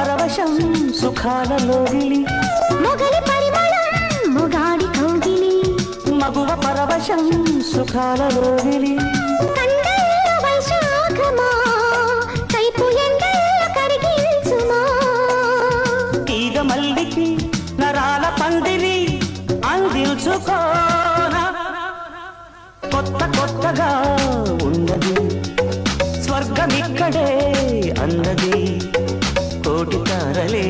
పరవశం సుఖాలలో గిలి మొగలి పరిమళం మొగాడి కౌగిలి మగువ పరవశం సుఖాలలో గిలి కండల్లో వైశాఖమా కైపు ఎండల్లో కరిగించుమా తీగ మల్లికి నరాల పందిరి అందించుకోనా కొత్త కొత్తగా ఉన్నది స్వర్గమిక్కడే అన్నది కోటి తారలే